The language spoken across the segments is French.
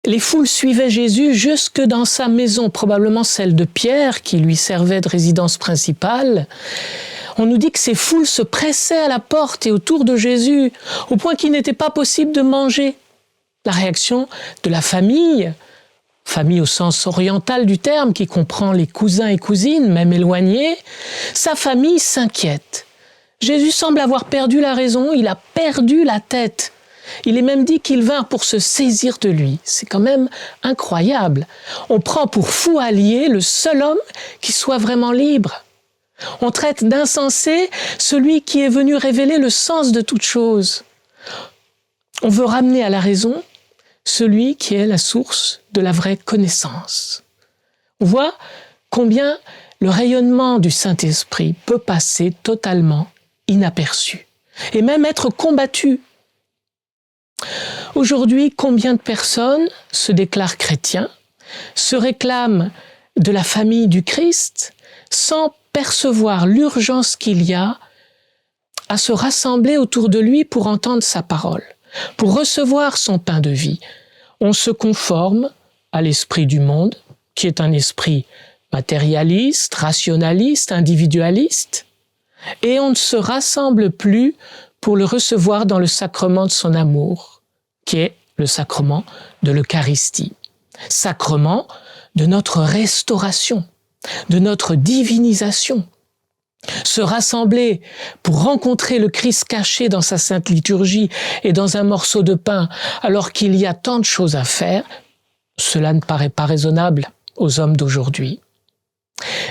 Les foules suivaient Jésus jusque dans sa maison, probablement celle de Pierre, qui lui servait de résidence principale. On nous dit que ces foules se pressaient à la porte et autour de Jésus, au point qu'il n'était pas possible de manger. La réaction de la famille au sens oriental du terme, qui comprend les cousins et cousines, même éloignés, sa famille s'inquiète. Jésus semble avoir perdu la raison, il a perdu la tête. Il est même dit qu'ils vinrent pour se saisir de lui. C'est quand même incroyable. On prend pour fou allié le seul homme qui soit vraiment libre. On traite d'insensé celui qui est venu révéler le sens de toute chose. On veut ramener à la raison celui qui est la source de la vraie connaissance. On voit combien le rayonnement du Saint-Esprit peut passer totalement inaperçu et même être combattu. Aujourd'hui, combien de personnes se déclarent chrétiens, se réclament de la famille du Christ, sans percevoir l'urgence qu'il y a à se rassembler autour de lui pour entendre sa parole, pour recevoir son pain de vie. On se conforme à l'esprit du monde, qui est un esprit matérialiste, rationaliste, individualiste, et on ne se rassemble plus pour le recevoir dans le sacrement de son amour, qui est le sacrement de l'Eucharistie, sacrement de notre restauration, de notre divinisation. Se rassembler pour rencontrer le Christ caché dans sa sainte liturgie et dans un morceau de pain, alors qu'il y a tant de choses à faire, cela ne paraît pas raisonnable aux hommes d'aujourd'hui.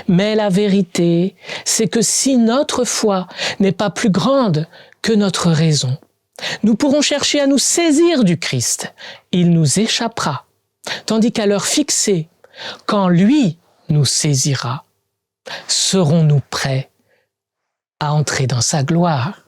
Mais la vérité, c'est que si notre foi n'est pas plus grande que notre raison, nous pourrons chercher à nous saisir du Christ. Il nous échappera. Tandis qu'à l'heure fixée, quand lui nous saisira, serons-nous prêts à entrer dans sa gloire?